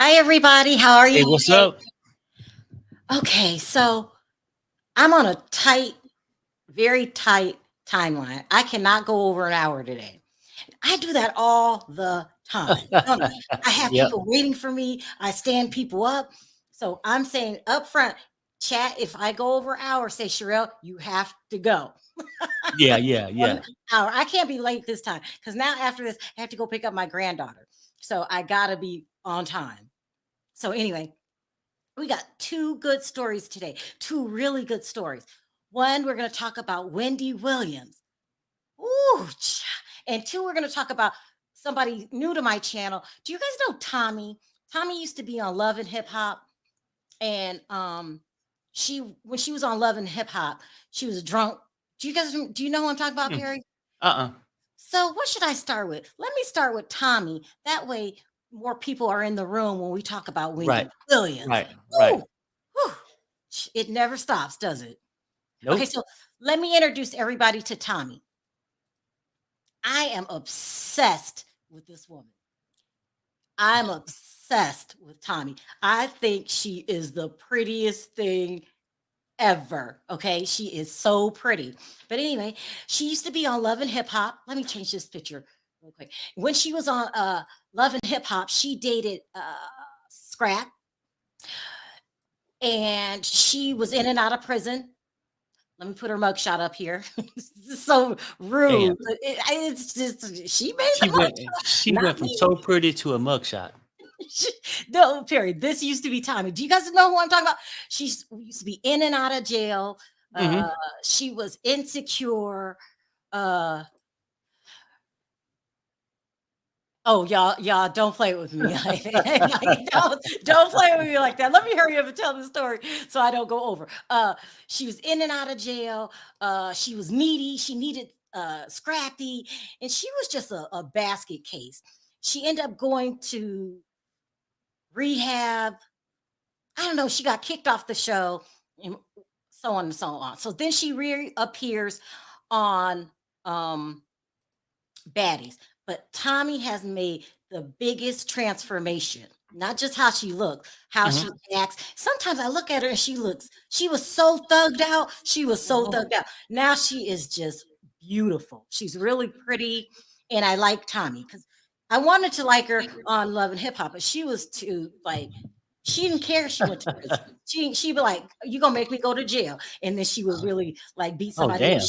Hi, everybody. How are Hey, you what's today? up? Okay, so I'm on a tight, very tight timeline. I cannot go over an hour today. I do that all the time. Don't I? I have Yep. people waiting for me. I stand people up. So I'm saying up front, chat, if I go over an hour, say, Sharrell, you have to go. Yeah, yeah, One yeah. hour. I can't be late this time because now after this, I have to go pick up my granddaughter. So I got to be on time. So anyway, we got two good stories today, two really good stories. One, we're going to talk about Wendy Williams. Ooh, and two, we're going to talk about somebody new to my channel. Do you guys know Tommy? Tommy used to be on Love and Hip Hop, and she when she was on Love and Hip Hop, she was drunk. Do you know who I'm talking about, Hmm. Perry? Uh-uh. So what should I start with? Let me start with Tommy. That way, more people are in the room when we talk about Right, Wendy Williams. right, right. Ooh, whew. It never stops, does it? Okay, Nope. so let me introduce everybody to Tommy. I am obsessed with this woman. I'm obsessed with Tommy. I think she is the prettiest thing ever. Okay, she is so pretty. But anyway, she used to be on Love and Hip Hop. Let me change this picture real quick. When she was on Love and Hip Hop, she dated Scrap, and she was in and out of prison. Let me put her mugshot up here. This is so Damn. rude, but it's just she made the She went mugshot, she not went from me. so pretty to a mugshot. No, period. This used to be Tommy. Do you guys know who I'm talking about? She used to be in and out of jail. Uh, Hmm. she was insecure. Uh, oh, y'all, don't play with me. Don't play with me like that. Let me hurry up and tell the story so I don't go over. She was in and out of jail. She was needy. She needed scrappy, and she was just a basket case. She ended up going to rehab. I don't know. She got kicked off the show, and so on and so on. So then she reappears on um Baddies. But Tommy has made the biggest transformation. Not just how she looks, how Hmm. she acts. Sometimes I look at her and she was so thugged out. She was so Hmm. thugged out. Now she is just beautiful. She's really pretty. And I like Tommy because I wanted to like her on Love and Hip Hop, but she was too like she didn't care if she went to prison. She'd be like, "You gonna make me go to jail," and then she would really like beat Oh, somebody up. damn.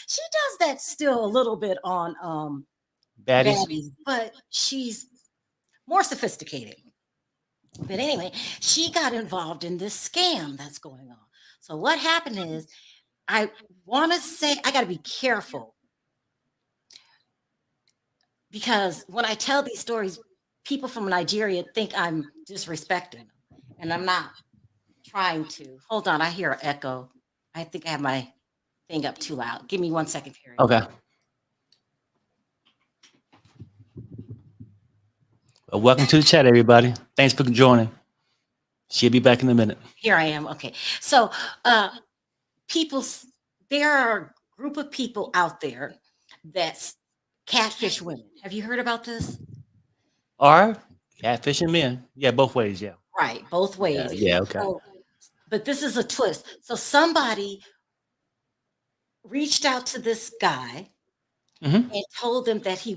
She does that still a little bit on Baddies. Baddies, but she's more sophisticated. But anyway, she got involved in this scam that's going on. So what happened is, I want to say I got to be careful because when I tell these stories, people from Nigeria think I'm disrespecting them, and I'm not trying to. Hold on, I hear an echo. I think I have my thing up too loud. Give me 1 second, Perry. Okay. Well, welcome to the chat, everybody. Thanks for joining. She'll be back in a minute. Here I am. Okay, so uh, people, there are a group of people out there that's catfish women. Have you heard about this? Or catfishing men. Yeah, both ways. Yeah. Right, both Yeah. ways. Yeah. Okay. So, but this is a twist. So somebody reached out to this guy Hmm. and told him that he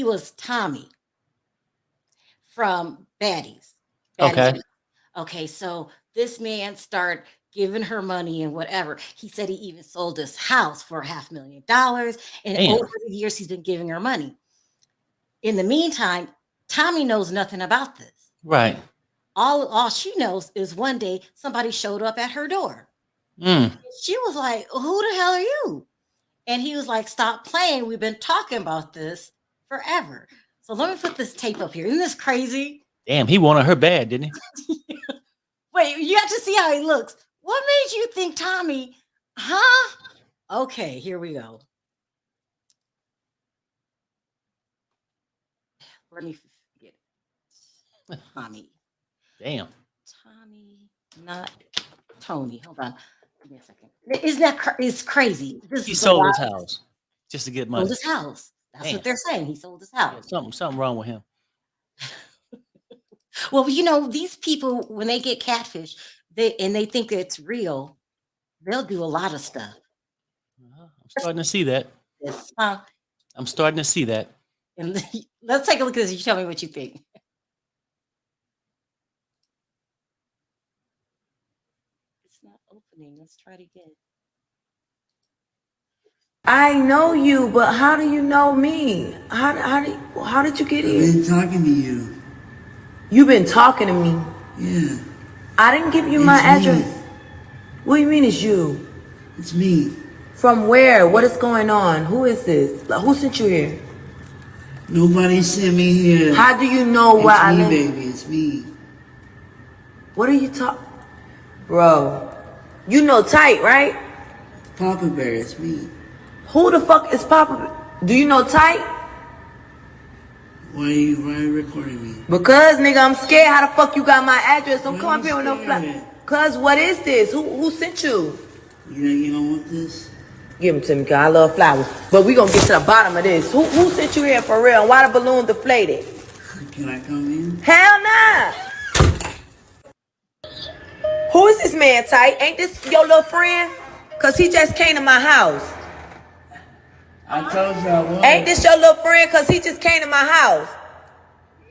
was Tommy from Baddies Okay. West. Okay, so this man started giving her money and whatever. He said he even sold his house for $500,000, and Damn. over the years he's been giving her money. In the meantime, Tommy knows nothing about this. Right. All she knows is one day somebody showed up at her door. Mm. She was like, "Who the hell are you?" And he was like, "Stop playing. We've been talking about this forever." So let me put this tape up here. Isn't this crazy? Damn. He wanted her bad, didn't he? Wait, you have to see how he looks. What made you think Tommy? Huh? Okay, here we go. Let me get it. Tommy. Damn. Tommy, not Tony. Hold on. Give me a second. Isn't that it's crazy? This He is the sold wild. his house just to get Sold money. his house. That's what Damn. they're saying. He sold his Yeah. house. Something wrong with him. Well, you know, these people when they get catfish, they think it's real, they'll do a lot of stuff. I'm starting to see that. Yes, huh? I'm starting to see that. And let's take a look at this. You tell me what you think. It's not opening. Let's try it again. I know you, but how do you know me? How did you get I've here? been talking to you. You've been talking to me. Yeah. I didn't give you my It's me. address. What do you mean it's you? It's me. From where? What is going on? Who is this? Like, who sent you here? Nobody sent me here. How do you know It's where I me, live? baby. It's me. What are you talking? Bro, you know Tight, right? Papa Bear. It's me. Who the fuck is Papa? Do you know Tight? Why are you recording me? Because, nigga, I'm scared. How the fuck you got my address? Don't Why come up you here with no scared? fly. Cause what is this? Who sent you? You don't want this? Give them to me, cause I love flowers. But we gonna get to the bottom of this. Who sent you here for real? And why the balloon deflated? Can I come in? Hell nah. Who is this man, Tight? Ain't this your little friend? Cause he just came to my house. I told you I was. Ain't this your little friend? Cause he just came to my house.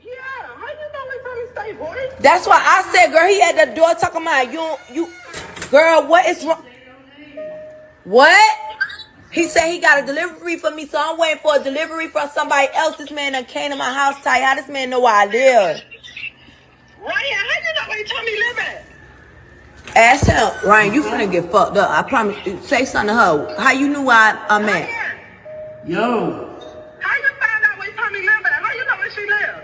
Yeah, how you know we from the state, boy? That's why I said, girl, he at the door talking about you. Girl, what is wrong? What? He said he got a delivery for me, so I'm waiting for a delivery from somebody else. This man done came to my house, Tight. How this man know where I live? Ryan, how you know where Tommy live at? Ask him, Ryan, you finna get fucked up. I promise. Say something to her. How you knew where I'm at? Ryan, Yo. how you found out where Tommy live at? How you know where she live?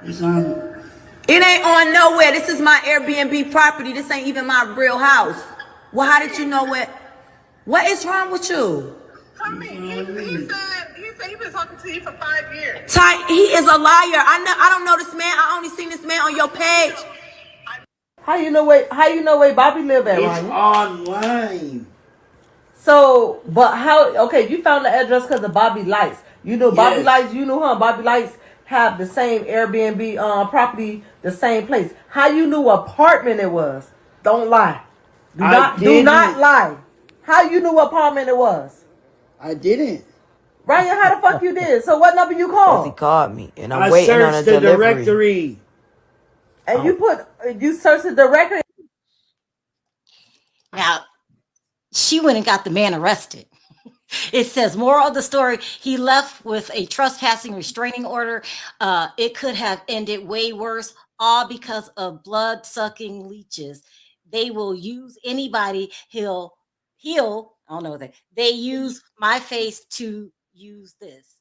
It's on. It ain't on nowhere. This is my Airbnb property. This ain't even my real house. Well, how did you know what? What is wrong with you? Tommy, he said he been talking to you for 5 years. Ty, he is a liar. I don't know this man. I only seen this man on your page. How you know where Bobby live at, It's Ryan? online. So, but how? Okay, you found the address because of Bobby Lights. You know Bobby Yes. Lights. You know her. Bobby Lights have the same Airbnb property, the same place. How you knew what apartment it was? Don't lie. Do not didn't. lie. How you knew what apartment it was? I didn't. Ryan, how the fuck you did? So what number you called? He called me, and I'm I waiting on a searched the delivery. directory. And you searched it directly. Now, she went and got the man arrested. It says, moral of the story, he left with a trespassing restraining order. It could have ended way worse, all because of blood-sucking leeches. They will use anybody. He'll, I don't know that. They use my face to use this.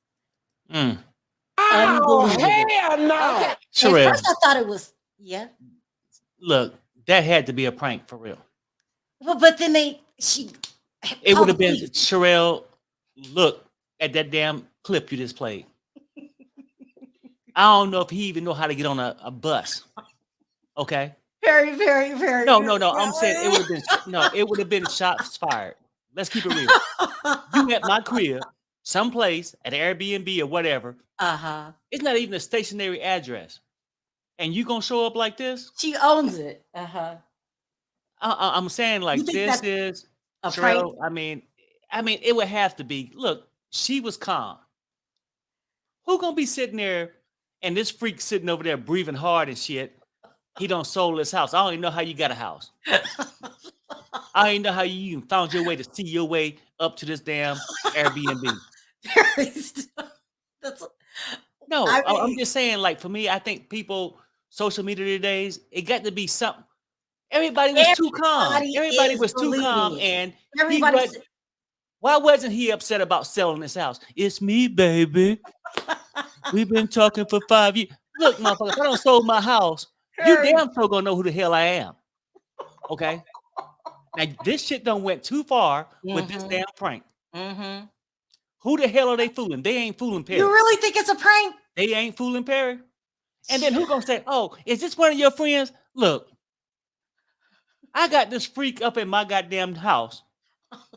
Unbelievable. Hell no. Okay. At Sharrell, first I thought it was, yeah. look, that had to be a prank for real. Well, but then she It would have been police. Sharrell. Look at that damn clip you just played. I don't know if he even know how to get on a bus. Okay. Very, very, very. No. I'm saying it would have been it would have been shots fired. Let's keep it real. You at my crib, someplace at Airbnb or whatever. Uh-huh. It's not even a stationary address, and you gonna show up like this? She owns it. Uh-huh. I'm saying like You think this that's is a prank? Sharrell. I mean, it would have to be. Look, she was calm. Who gonna be sitting there and this freak sitting over there breathing hard and shit? He don't sold his house. I don't even know how you got a house. I don't even know how you even found your way to see your way up to this damn Airbnb. That's, No, I I'm mean- just saying, like, for me, I think people, social media today's, it got to be something. Everybody was too calm. Everybody Everybody is was too calm. believing it. And Everybody. why wasn't he upset about selling his house? It's me, baby. We've been talking for 5 years. Look, motherfucker, if I don't sold my house, you damn sure gonna know who the hell I am. Okay? Now, this shit done went too far with this damn prank. Mm-hmm. Who the hell are they fooling? They ain't fooling Perry. You really think it's a prank? They ain't fooling Perry. And then who gonna say, oh, is this one of your friends? Look, I got this freak up in my goddamn house,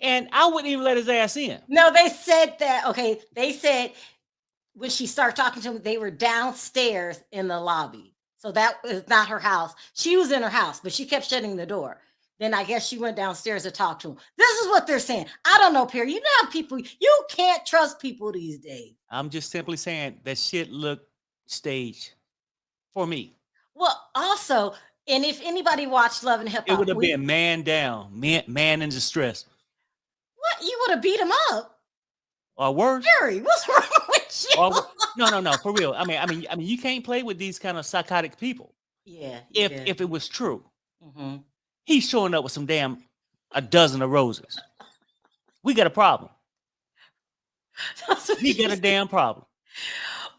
and I wouldn't even let his ass in. No, they said that. Okay, they said when she started talking to him, they were downstairs in the lobby. So that is not her house. She was in her house, but she kept shutting the door. Then I guess she went downstairs to talk to him. This is what they're saying. I don't know, Perry. You know how people, you can't trust people these days. I'm just simply saying that shit looked staged for me. Well, also, and if anybody watched Love and Hip It Hop, would have been man down, man in distress, what? You would have beat him up. or worse. Perry, what's wrong with you? Or, no, for real. I mean, you can't play with these kind of psychotic people. Yeah. If it was true, Mm-hmm. he's showing up with some a dozen of roses. We got a problem. We got a damn problem.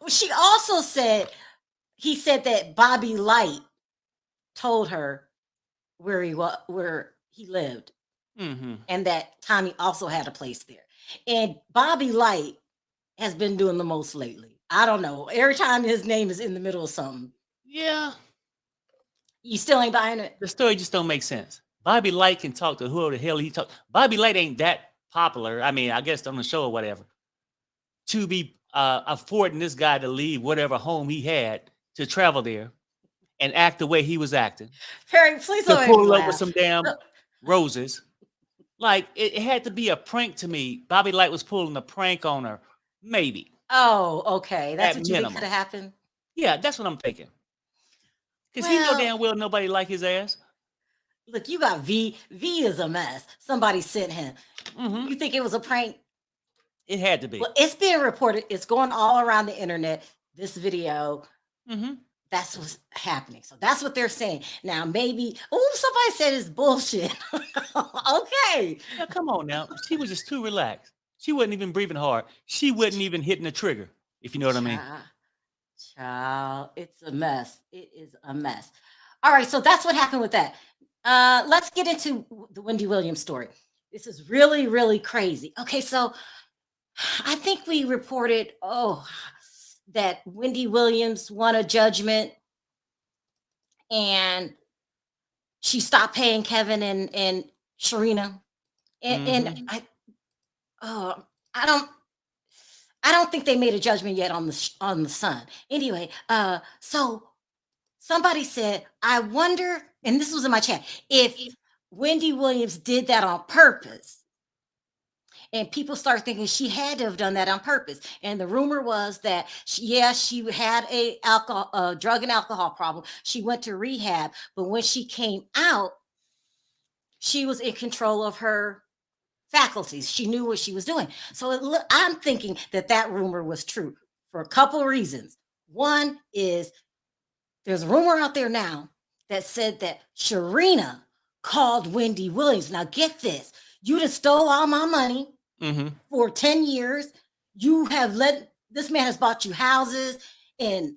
She also said, he said that Bobby Light told her where he lived, and that Tommy also had a place there. And Bobby Light has been doing the most lately. I don't know. Every time his name is in the middle of something. Yeah. You still ain't buying it? The story just don't make sense. Bobby Light can talk to whoever the hell he talk. Bobby Light ain't that popular. I mean, I guess on the show or whatever, to be affording this guy to leave whatever home he had to travel there and act the way he was acting. Perry, please To don't pull make me up with laugh. some damn roses. Like, it had to be a prank to me. Bobby Light was pulling a prank on her. Maybe. Oh, okay. That's At what you think minimum. could have happened? Yeah, that's what I'm thinking. Because he know Well- damn well nobody like his ass. Look, you got V. V is a mess. Somebody sent him. You think it was a prank? It had to be. Well, it's being reported. It's going all around the internet. This video. That's what's happening. So that's what they're saying. Now, maybe, somebody said it's bullshit. Okay. Now, come on now. She was just too relaxed. She wasn't even breathing hard. She wasn't even hitting the trigger, if you know what I mean. Child, it's a mess. It is a mess. All right, so that's what happened with that. Let's get into the Wendy Williams story. This is really, really crazy. Okay, so I think we reported, that Wendy Williams won a judgment and she stopped paying Kevin and Sharina. And I don't think they made a judgment yet on the son. Anyway, so somebody said, I wonder, and this was in my chat, if Wendy Williams did that on purpose. And people start thinking she had to have done that on purpose. And the rumor was that she had a drug and alcohol problem. She went to rehab, but when she came out, she was in control of her faculties. She knew what she was doing. So I'm thinking that rumor was true for a couple of reasons. One is there's a rumor out there now that said that Sharina called Wendy Williams. Now get this. You just stole all my money for 10 years. You have this man has bought you houses and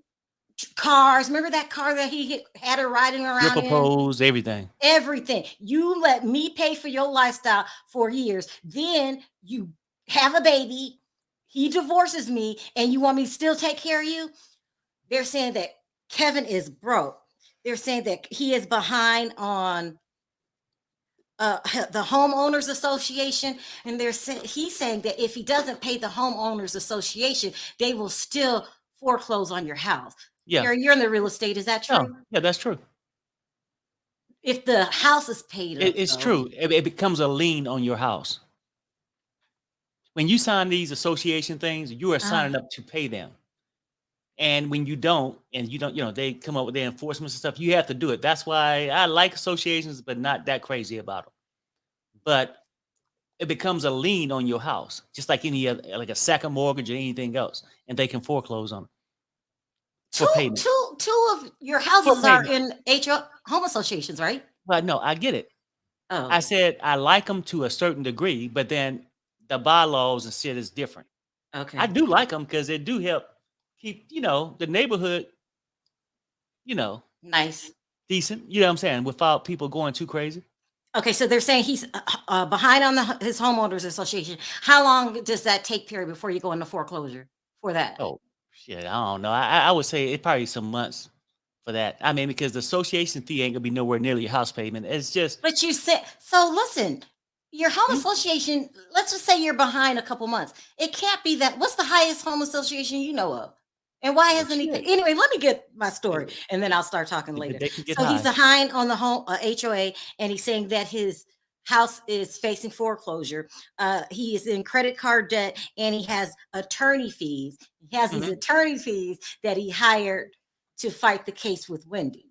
cars. Remember that car that he had her riding around in? Pose, everything. Everything. You let me pay for your lifestyle for years. Then you have a baby. He divorces me and you want me to still take care of you? They're saying that Kevin is broke. They're saying that he is behind on the homeowners association, and he's saying that if he doesn't pay the homeowners association, they will still foreclose on your house. Yeah, you're in the real estate. Is that true? Oh, yeah, that's true. If the house is paid, it's true. It becomes a lien on your house. When you sign these association things, you are signing up to pay them. And when you don't, they come up with their enforcements and stuff, you have to do it. That's why I like associations, but not that crazy about them. But it becomes a lien on your house, just like any other, like a second mortgage or anything else, and they can foreclose on it for payment. Two of your houses are in home associations, right? But no, I get it. Oh. I said I like them to a certain degree, but then the bylaws and shit is different. Okay. I do like them because they do help keep, the neighborhood, nice, decent. You know what I'm saying? Without people going too crazy. Okay, so they're saying he's behind on his homeowners association. How long does that take period before you go into foreclosure for that? Oh, shit, I don't know. I would say it probably some months for that. I mean, because the association fee ain't gonna be nowhere near your house payment. It's just. But you said so. Listen, your home association. Let's just say you're behind a couple months. It can't be that. What's the highest home association you know of? And why Oh, hasn't he? shit. Anyway, let me get my story, and then I'll start talking later. They can get So he's high. behind on the home HOA, and he's saying that his house is facing foreclosure. He is in credit card debt, and he has attorney fees. He has these Mhm. attorney fees that he hired to fight the case with Wendy.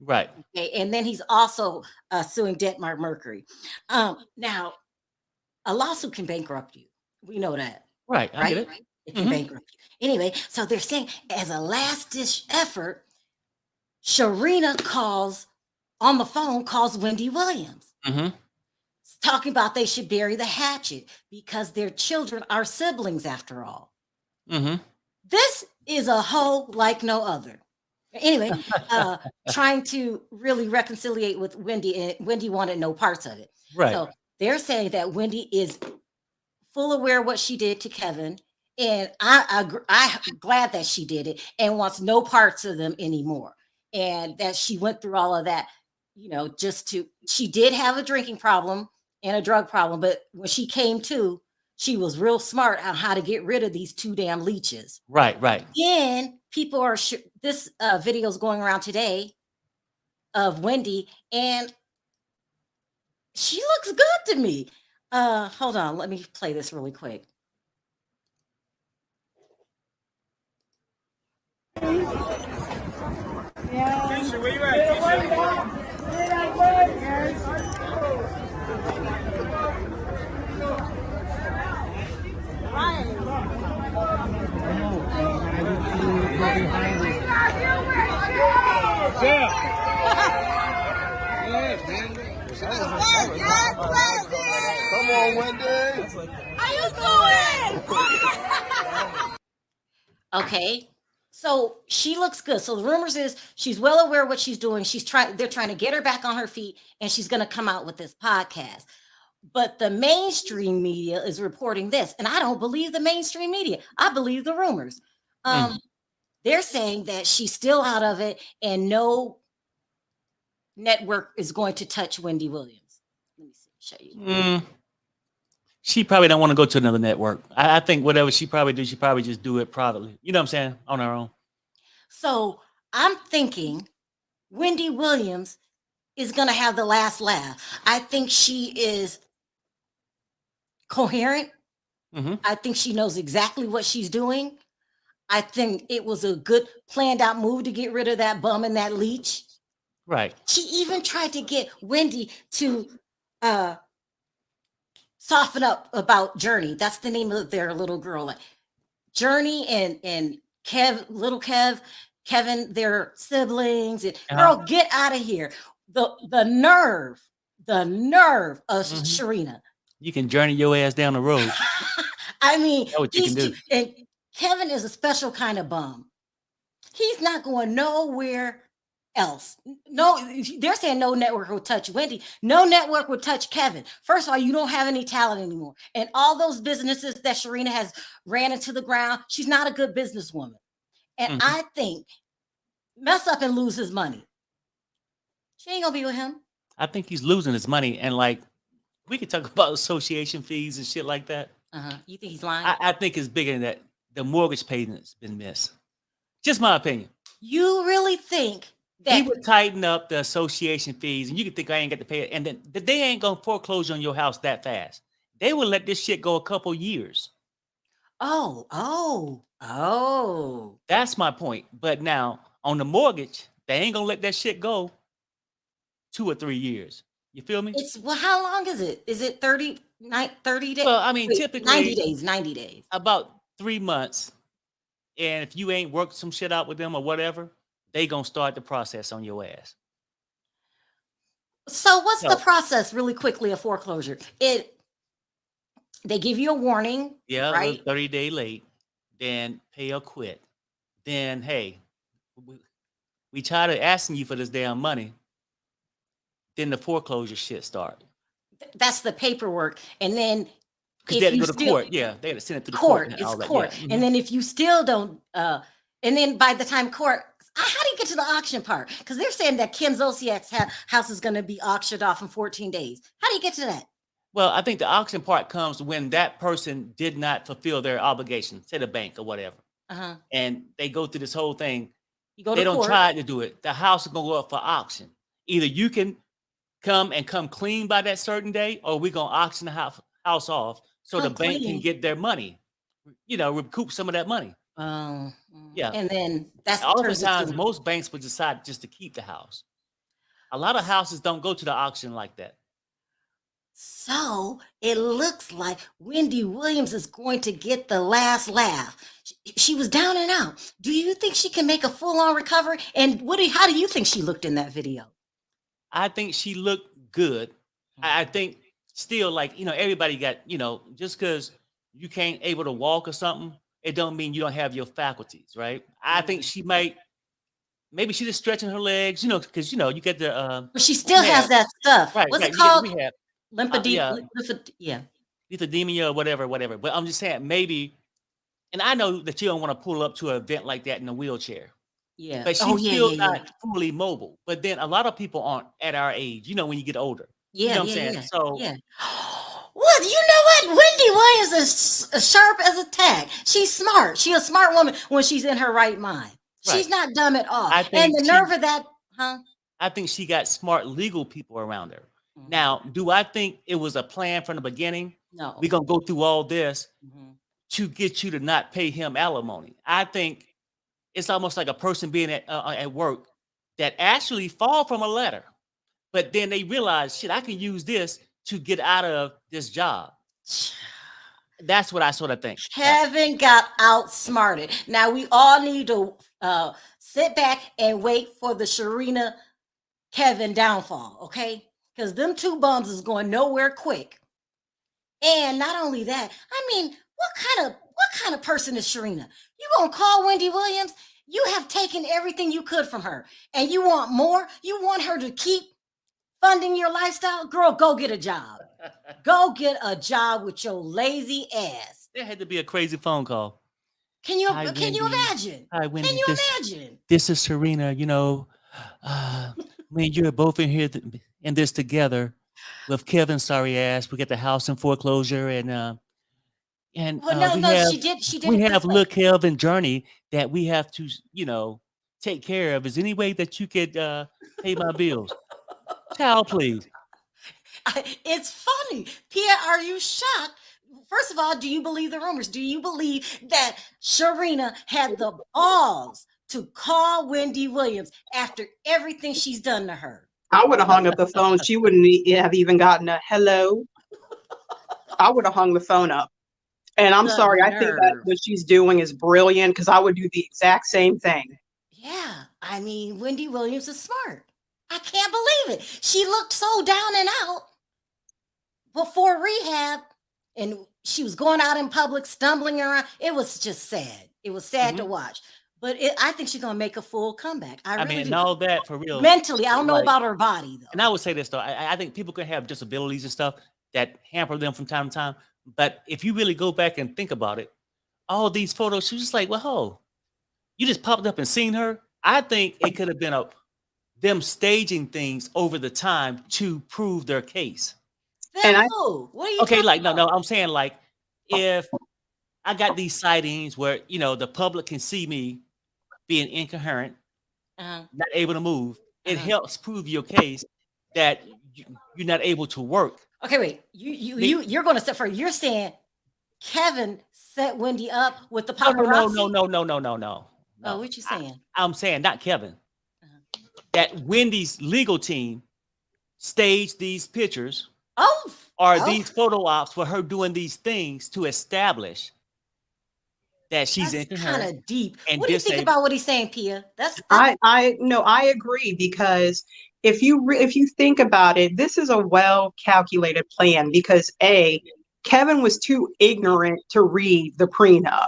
Right. Okay, and then he's also suing Detmar Mercury. Now, a lawsuit can bankrupt you. We know that, Right. I get right? it. It can Mhm. bankrupt you. Anyway, so they're saying as a last ditch effort, Sharina calls on the phone, calls Wendy Williams, Mhm. talking about they should bury the hatchet because their children are siblings after all. Mhm. This is a hoe like no other. Anyway, trying to really reconciliate with Wendy, and Wendy wanted no parts of it. Right. So they're saying that Wendy is full aware of what she did to Kevin, and I'm glad that she did it and wants no parts of them anymore, and that she went through all of that, just to. She did have a drinking problem and a drug problem, but when she came to, she was real smart on how to get rid of these two damn leeches. Right. Right. Then people are this video is going around today of Wendy, and she looks good to me. Hold on, let me play this really quick. Keisha, where you at, Keisha? Come on, Wendy. How you doing? Okay. So she looks good. So the rumors is she's well aware of what she's doing. They're trying to get her back on her feet, and she's going to come out with this podcast. But the mainstream media is reporting this, and I don't believe the mainstream media. I believe the rumors. They're saying that she's still out of it, and no network is going to touch Wendy Williams. Let me show you. She probably don't want to go to another network. I think whatever she probably do, she probably just do it privately. You know what I'm saying? On her own. So I'm thinking Wendy Williams is going to have the last laugh. I think she is coherent. Mhm. I think she knows exactly what she's doing. I think it was a good planned out move to get rid of that bum and that leech. Right. She even tried to get Wendy to soften up about Journey. That's the name of their little girl. Journey and Kevin, their siblings. And girl, get out of here. The nerve of Sharina. You can journey your ass down the road. I mean, That's what you can do. And Kevin is a special kind of bum. He's not going nowhere else. No, they're saying no network will touch Wendy. No network will touch Kevin. First of all, you don't have any talent anymore. And all those businesses that Sharina has ran into the ground, she's not a good businesswoman. And I think mess up and lose his money. She ain't gonna be with him. I think he's losing his money. And like, we could talk about association fees and shit like that. You think he's lying? I think it's bigger than that. The mortgage payment's been missed. Just my opinion. You really think that He would tighten up the association fees, and you can think I ain't got to pay it, and then they ain't gonna foreclose on your house that fast. They will let this shit go a couple years. Oh. That's my point. But now on the mortgage, they ain't gonna let that shit go 2 or 3 years. You feel me? How long is it? Is it 30 days? Well, I mean, typically 90 days. about 3 months. And if you ain't worked some shit out with them or whatever, they gonna start the process on your ass. So what's the process really quickly of foreclosure? They give you a warning. Yeah, right? 30-day late, then pay or quit. Then, hey, we tired of asking you for this damn money. Then the foreclosure shit start. That's the paperwork. And then Because they had to go to court. Yeah, they had to send it to the court. court. It's all that, court. yeah. And then if you still don't, and then by the time court, how do you get to the auction part? Because they're saying that Kim Zolciak's house is going to be auctioned off in 14 days. How do you get to that? Well, I think the auction part comes when that person did not fulfill their obligation, say the bank or whatever. Uh-huh. and they go through this whole thing. You go They to don't court. try to do it. The house is gonna go up for auction. Either you can come clean by that certain day, or we're gonna auction the house off so the Come bank can clean. get their money. Recoup some of that money. Yeah. And then that's Oftentimes, most banks would decide just to keep the house. A lot of houses don't go to the auction like that. So it looks like Wendy Williams is going to get the last laugh. She was down and out. Do you think she can make a full-on recovery? And how do you think she looked in that video? I think she looked good. I think still, like, everybody got, just because you can't able to walk or something, it don't mean you don't have your faculties, right? I think she maybe she's just stretching her legs, because you get the But she still has that stuff. right. What's Right. it called? We have Yeah. lymphedema or whatever. But I'm just saying maybe, and I know that you don't want to pull up to an event like that in a wheelchair. Yeah. But she's still not fully mobile. But then a lot of people aren't at our age, when you get older. Yeah. You know what I'm saying? So yeah. Well, you know what? Wendy Williams is as sharp as a tack. She's smart. She's a smart woman when she's in her right mind. Right. She's not dumb at all. I And think the nerve of that, I think she got smart legal people around her. Now, do I think it was a plan from the beginning? No. We're going to go through all this to get you to not pay him alimony. I think it's almost like a person being at work that actually fall from a ladder, but then they realize, shit, I can use this to get out of this job. That's what I sort of think. Kevin got outsmarted. Now we all need to sit back and wait for the Sharina Kevin downfall, okay? Because them two bums is going nowhere quick. And not only that, I mean, what kind of person is Sharina? You gonna call Wendy Williams? You have taken everything you could from her, and you want more? You want her to keep funding your lifestyle? Girl, go get a job. Go get a job with your lazy ass. There had to be a crazy phone call. Can you Hi, imagine? Hi, Wendy. Can you imagine? This is Sharina. You're both in here in this together with Kevin. Sorry ass. We got the house in foreclosure, and Well, no, she did. we it have this way. Look Kevin journey that we have to, take care of. Is there any way that you could pay my bills? Child, please. It's funny. Pia, are you shocked? First of all, do you believe the rumors? Do you believe that Sharina had the balls to call Wendy Williams after everything she's done to her? I would have hung up the phone. She wouldn't have even gotten a hello. I would have hung the phone up. And I'm sorry, I think that what she's doing is brilliant, because I would do the exact same thing. Yeah, I mean, Wendy Williams is smart. I can't believe it. She looked so down and out before rehab, and she was going out in public, stumbling around. It was just sad. It was sad to watch. But I think she's gonna make a full comeback. I really mean, do. all that for real. Mentally, I don't know about her body though. And I would say this though, I think people can have disabilities and stuff that hamper them from time to time. But if you really go back and think about it, all these photos, she was just like, well, you just popped up and seen her. I think it could have been them staging things over the time to prove their case. What are you okay, like about? no, I'm saying like if I got these sightings where the public can see me being incoherent, not able to move, it helps prove your case that you're not able to work. Okay, wait. You're going to step further. You're saying Kevin set Wendy up with the paparazzi? No. Oh, what you saying? I'm saying not Kevin. That Wendy's legal team staged these pictures these photo ops for her doing these things to establish that she's incoherent. Kind of deep. And what do you think about what he's saying, Pia? I agree, because if you think about it, this is a well calculated plan, because Kevin was too ignorant to read the prenup.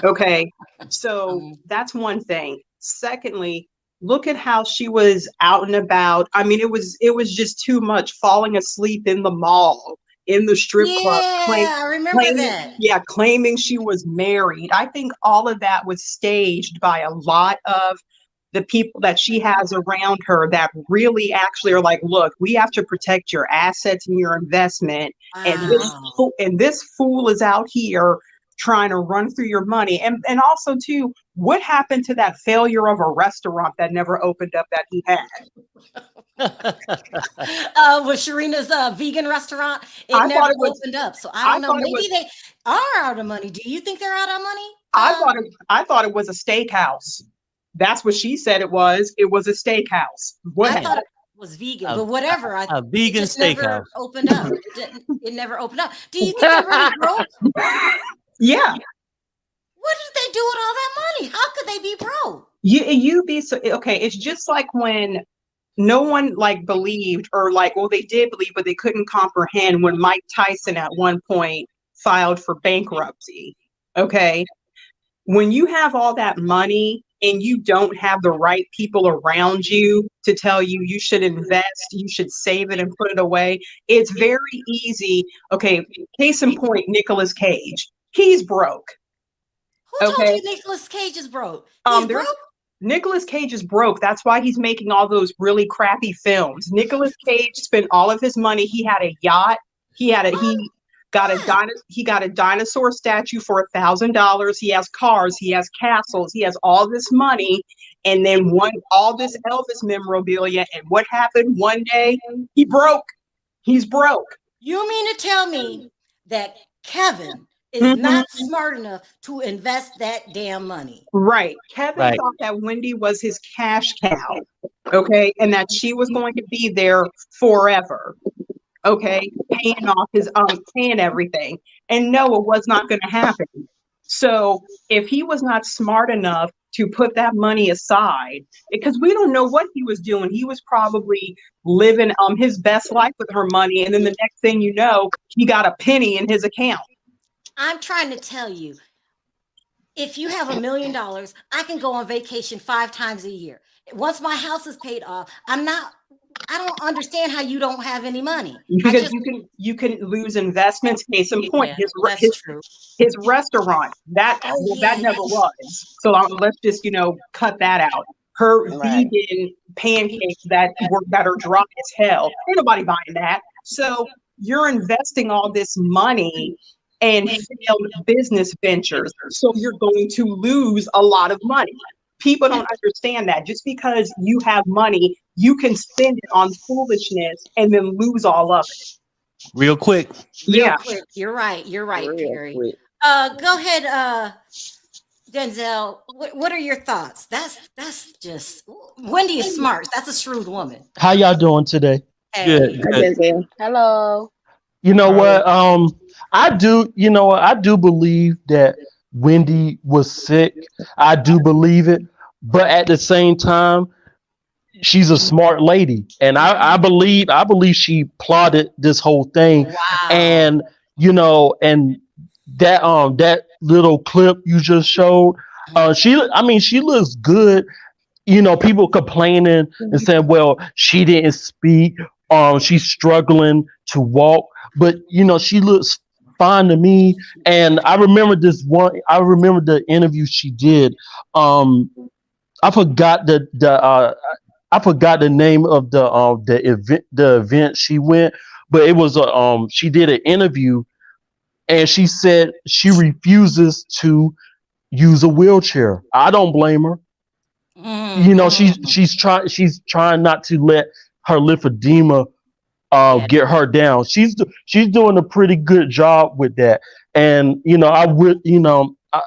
Okay, so that's one thing. Secondly, look at how she was out and about. I mean, it was just too much, falling asleep in the mall, in the strip club. I remember that. Yeah, claiming she was married. I think all of that was staged by a lot of the people that she has around her that really actually are like, look, we have to protect your assets and your investment. And this fool is out here trying to run through your money. And also too, what happened to that failure of a restaurant that never opened up that he had? With Sharina's vegan restaurant, it I never thought it was- opened up. So I don't know. thought it Maybe was- they are out of money. Do you think they're out of money? I thought it was a steakhouse. That's what she said it was. It was a steakhouse. What? I thought it was vegan, but whatever. A vegan just never steakhouse. opened up. It never opened up. Do you think they're really broke? Yeah. What did they do with all that money? How could they be broke? You be so okay. It's just like when no one like believed or like, well, they did believe, but they couldn't comprehend when Mike Tyson at one point filed for bankruptcy. Okay. When you have all that money and you don't have the right people around you to tell you you should invest, you should save it and put it away, it's very easy. Okay. Case in point, Nicolas Cage. He's broke. Who told Okay. you Nicolas Cage is broke? He's There's- broke? Nicolas Cage is broke. That's why he's making all those really crappy films. Nicolas Cage spent all of his money. He had a yacht. He got a dinosaur statue for $1,000. He has cars. He has castles. He has all this money, and then all this Elvis memorabilia. And what happened one day? He broke. He's broke. You mean to tell me that Kevin is Mhm. not smart enough to invest that damn money? Right. Kevin Right. thought that Wendy was his cash cow, okay, and that she was going to be there forever, okay, paying off paying everything. And no, it was not going to happen. So if he was not smart enough to put that money aside, because we don't know what he was doing. He was probably living his best life with her money, and then the next thing you know, he got a penny in his account. I'm trying to tell you, if you have $1 million, I can go on vacation 5 times a year. Once my house is paid off, I don't understand how you don't have any money. Because you can lose investments. Case in point, Yeah, that's true. his restaurant that yeah. never was. So let's just cut that out. Her vegan pancakes that are dry as hell. Ain't nobody buying that. So you're investing all this money and failed business ventures. So you're going to lose a lot of money. People don't understand that. Just because you have money, you can spend it on foolishness and then lose all of it. Real quick. Yeah. Quick. You're right, Perry. quick. Go ahead, Denzel. What are your thoughts? That's just Wendy is smart. That's a shrewd woman. How y'all doing today? Hey. Good. Hello. You know what? I do believe that Wendy was sick. I do believe it. But at the same time, she's a smart lady. And I believe she plotted this whole thing. Wow. And and that little clip you just showed, she looks good. People complaining and saying, well, she didn't speak. She's struggling to walk, but she looks fine to me. And I remember the interview she did. I forgot the name of the event she went, but it was she did an interview, and she said she refuses to use a wheelchair. I don't blame her. She's trying not to let her lymphedema get her down. She's doing a pretty good job with that. And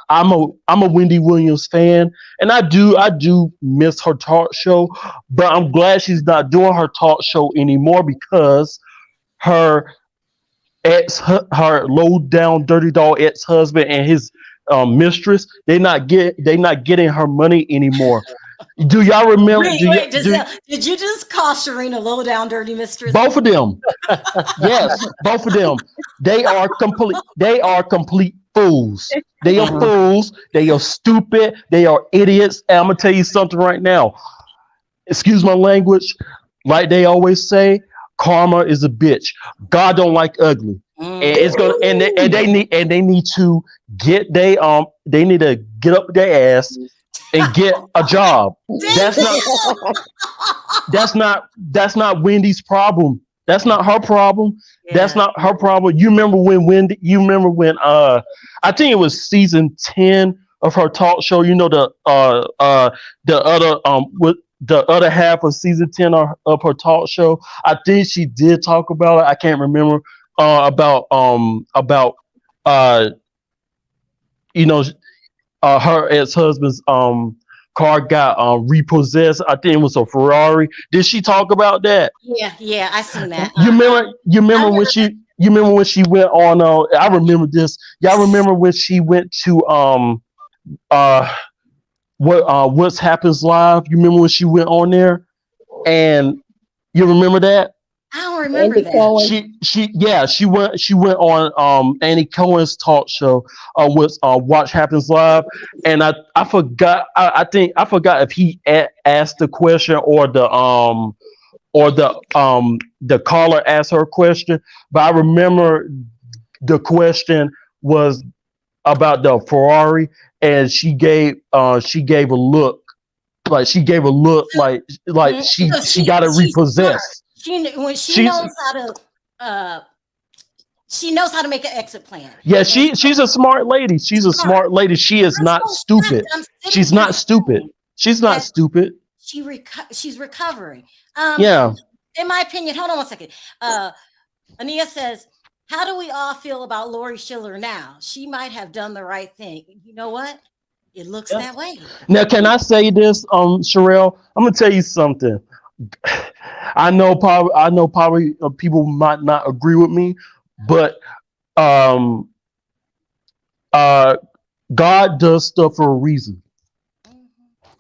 I'm a Wendy Williams fan, and I do miss her talk show, but I'm glad she's not doing her talk show anymore, because her low down dirty dog ex-husband and his mistress, they're not getting her money anymore. Do y'all remember? Did you just call Sharina low down dirty mistress? Both of them. Yes, both of them. They are complete fools. They are fools. They are stupid. They are idiots. And I'm gonna tell you something right now. Excuse my language. Like they always say, karma is a bitch. God don't like ugly. And it's gonna and they need to get they need to get up their ass and get a job. That's not Wendy's problem. That's not her problem. That's Yeah. not her problem. You remember when Wendy? You remember when? I think it was season 10 of her talk show. You know the other with the other half of season 10 of her talk show. I think she did talk about it. I can't remember about uh you know her ex-husband's car got repossessed. I think it was a Ferrari. Did she talk about that? Yeah, I seen that. You remember? You I remember remember when she? You remember when she went on? I remember this. Y'all remember when she went to uh what's happens live? You remember when she went on there? And you remember that? I don't remember that. She went on Annie Cohen's talk show with Watch Happens Live, and I forgot. I think I forgot if he asked the question or the caller asked her question, but I remember the question was about the Ferrari, and she gave a look like Mhm. So she got it she's smart. repossessed. When she She's knows how to she knows how to make an exit plan. Yeah, And she's a smart lady. She's a smart. smart lady. She is I'm not so shocked. stupid. I'm sitting She's here not stupid. saying She's not that stupid. she's recovering. Um, Yeah. in my opinion, hold on one second. Ania says, "How do we all feel about Lori Schiller now? She might have done the right thing. You know what? It looks that way." Now, can I say this, Sharrell? I'm gonna tell you something. I know probably people might not agree with me, but um, uh, God does stuff for a reason. Mhm.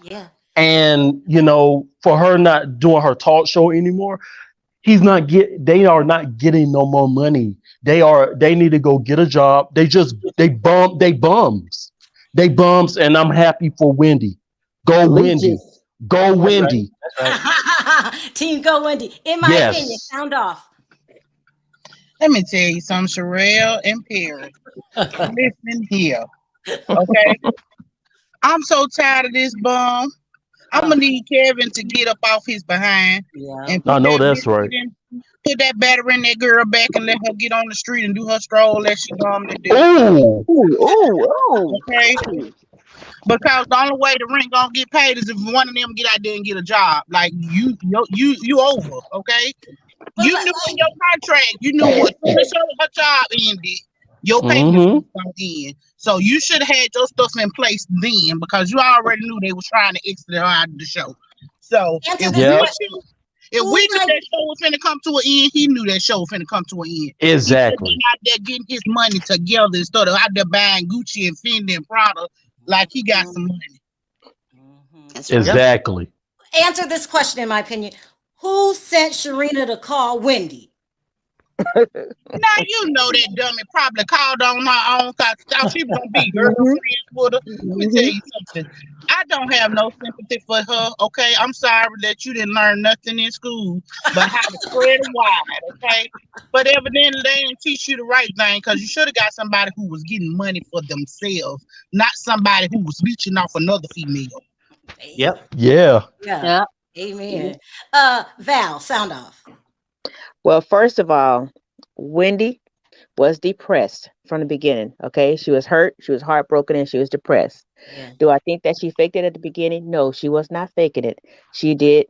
Yeah. And for her not doing her talk show anymore, they are not getting no more money. They need to go get a job. They bums, and I'm happy for Wendy. Go Wendy. Leeches. Go That's right. Wendy. That's right. Team Go Wendy. In my opinion, Yes. sound off. Let me tell you something, Sharrell and Perry. Listen here, okay? I'm so tired of this bum. I'm gonna need Kevin to get up off his behind Yeah. and I put know that that's right. put that battery in that girl back and let her get on the street and do her stroll as she normally do. Ooh. Okay? Because the only way the rent gonna get paid is if one of them get out there and get a job. Like you over, okay? But You like, knew in your contract, you knew what soon as her job ended, your payment Mm-hmm. was gonna end. So you should have had your stuff in place then because you already knew they was trying to exit her out of the show. So answer if this Yep. question. we Who knew like that show was finna come to an end, he knew that show was finna come to an end. He should have Exactly. been out there getting his money together instead of out there buying Gucci and Fendi and Prada like he got some money. Mhm. That's right. Exactly. Answer this question, in my opinion. Who sent Sharina to call Wendy? Now you know that dummy probably called on her own cause thought she was gonna be girlfriends with her. Let me tell you something. I don't have no sympathy for her. Okay, I'm sorry that you didn't learn nothing in school, but how to spread it wide. Okay, but evidently they didn't teach you the right thing because you should have got somebody who was getting money for themselves, not somebody who was leeching off another female. Yep. Yeah. Yeah. Amen. Val, sound off. Well, first of all, Wendy was depressed from the beginning. Okay, she was hurt, she was heartbroken, and she was depressed. Yeah. Do I think that she faked it at the beginning? No, she was not faking it. She did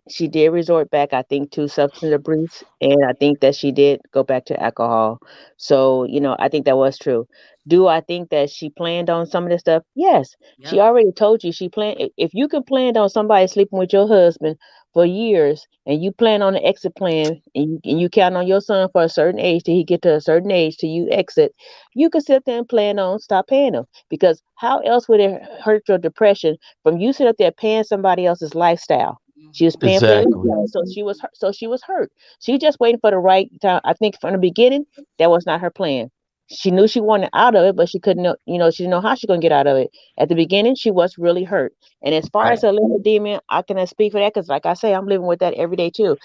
resort back, I think, to substance abuse, and I think that she did go back to alcohol. So, I think that was true. Do I think that she planned on some of this stuff? Yes. She Yep. already told you she planned. If you can plan on somebody sleeping with your husband for years, and you plan on an exit plan, and you count on your son for a certain age till he get to a certain age till you exit, you can sit there and plan on stop paying him. Because how else would it hurt your depression from you sit up there paying somebody else's lifestyle? She was paying for it, Exactly. so she was hurt. So she was hurt. She just waiting for the right time. I think from the beginning, that was not her plan. She knew she wanted out of it, but she couldn't know, she didn't know how she gonna get out of it. At the beginning, she was really hurt. And as far Right. as her lymphedema, I cannot speak for that because, like I say, I'm living with that every day too.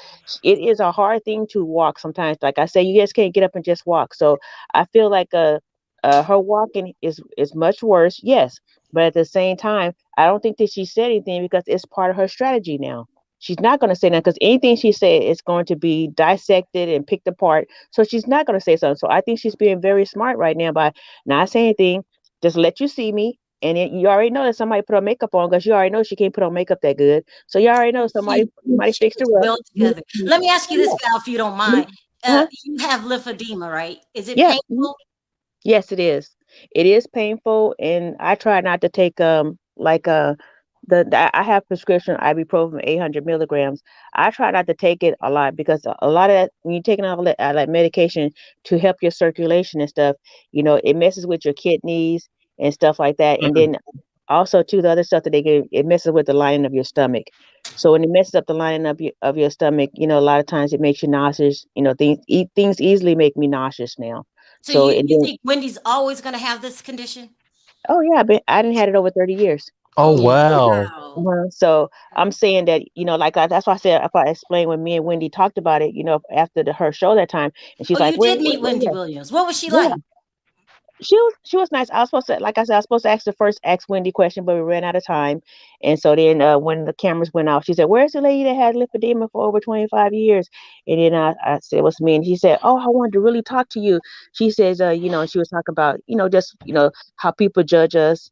It is a hard thing to walk sometimes. Like I say, you just can't get up and just walk. So I feel like her walking is much worse, yes. But at the same time, I don't think that she said anything because it's part of her strategy now. she's not going to say nothing because anything she said is going to be dissected and picked apart. So she's not going to say something. So I think she's being very smart right now by not saying anything. Just let you see me. And you already know that somebody put on makeup on because you already know she can't put on makeup that good. So you already know somebody She fixed her was up. well together. Let me ask you this, Val, if you don't mind. Uh-huh. You have lymphedema, right? Is it Yeah. painful? Yes, it is. It is painful, and I try not to take like I have prescription ibuprofen 800 milligrams. I try not to take it a lot because a lot of that when you're taking all that medication to help your circulation and stuff, it messes with your kidneys and stuff like that. And then also too the other stuff that they give, it messes with the lining of your stomach. So when it messes up the lining of your stomach, a lot of times it makes you nauseous. Things easily make me nauseous now. So So you think Wendy's always going to have this condition? oh yeah, but I didn't had it over 30 years. Oh wow. Wow. So I'm saying that, that's why I said, if I explained when me and Wendy talked about it, after her show that time, and she's Oh, like, you did meet Wendy Williams. What was she like? She was nice. I was supposed to, like I said, I was supposed to ask Wendy question, but we ran out of time. And so then when the cameras went off, she said, "Where's the lady that had lymphedema for over 25 years?" And then I said, "What's me?" And she said, "Oh, I wanted to really talk to you." She says, she was talking about, just how people judge us,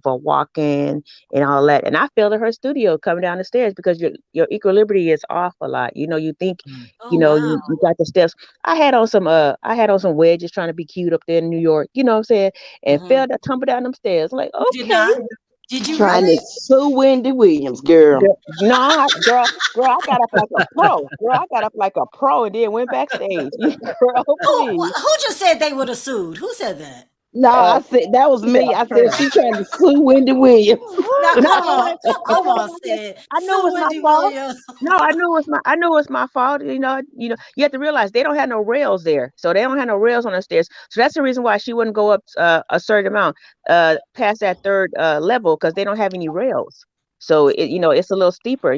for walking and all that. And I fell to her studio coming down the stairs because your equilibrium is off a lot. You think, Oh, wow. you got the steps. I had on some wedges trying to be cute up there in New York, you know what I'm saying? And tumbled down them stairs. Like, You did okay. not? Did you Trying really? to sue Wendy Williams, girl. No, girl, I got up like a pro. Girl, I got up like a pro and then went backstage. Girl, please. Who just said they would have sued? Who said that? No, I said that was me. I said she trying to sue Wendy Williams. Now, No, come on, Sid. I knew it Sue was my Wendy fault. Williams. No, I knew it was my fault. You have to realize they don't have no rails there. So they don't have no rails on the stairs. So that's the reason why she wouldn't go up a certain amount past that third level because they don't have any rails. So it's a little steeper.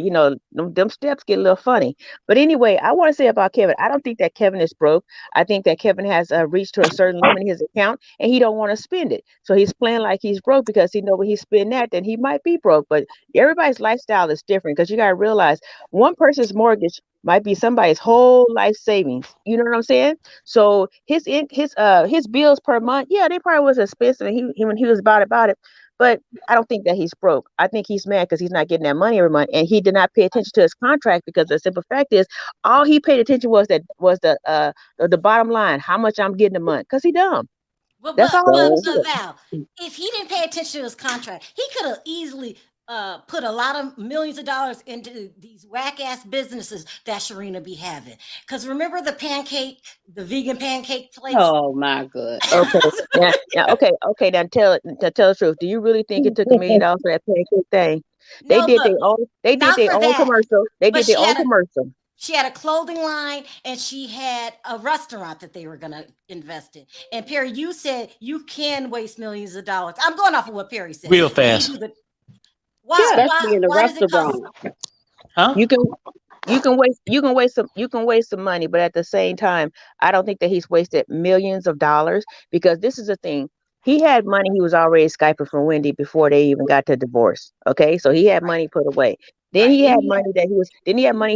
Them steps get a little funny. But anyway, I want to say about Kevin. I don't think that Kevin is broke. I think that Kevin has reached to a certain limit in his account, and he don't want to spend it. So he's playing like he's broke because he know when he spend that, then he might be broke. But everybody's lifestyle is different because you gotta realize one person's mortgage might be somebody's whole life savings. You know what I'm saying? So his bills per month, yeah, they probably was expensive. And when he was about it. But I don't think that he's broke. I think he's mad because he's not getting that money every month, and he did not pay attention to his contract because the simple fact is, all he paid attention was the bottom line, how much I'm getting a month, because he dumb. But That's all. Val, if he didn't pay attention to his contract, he could have easily put a lot of millions of dollars into these whack ass businesses that Sharina be having. Because remember the vegan pancake place? Oh my god. Okay. Okay. Now tell the truth. Do you really think it took $1 million for that pancake thing? They No, did look, their own commercial. They did their own commercial. She had a clothing line and she had a restaurant that they were going to invest in. And Perry, you said you can waste millions of dollars. I'm going off of what Perry said. Real fast. Especially in the restaurant. Huh? You can waste some money, but at the same time, I don't think that he's wasted millions of dollars, because this is the thing. He had money he was already Skyping from Wendy before they even got to divorce. Okay, so he had money put away. Then he had money that he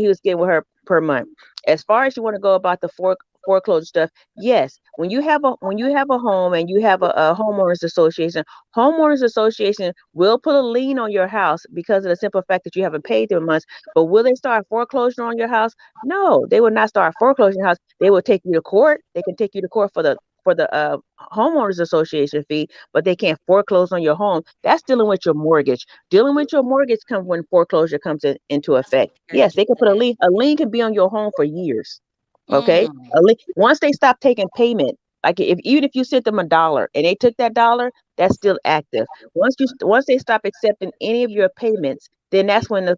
was getting with her per month. As far as you want to go about the foreclosure stuff, yes. When you have a home and you have a homeowners association will put a lien on your house because of the simple fact that you haven't paid them months. But will they start foreclosure on your house? No, they will not start foreclosure on your house. They will take you to court. They can take you to court for the homeowners association fee, but they can't foreclose on your home. That's dealing with your mortgage. Dealing with your mortgage comes when foreclosure comes into effect. Yes, they can put a lien. A lien can be on your home for years. Okay. Once they stop taking payment, like even if you sent them $1 and they took that $1, that's still active. Once they stop accepting any of your payments, then that's when the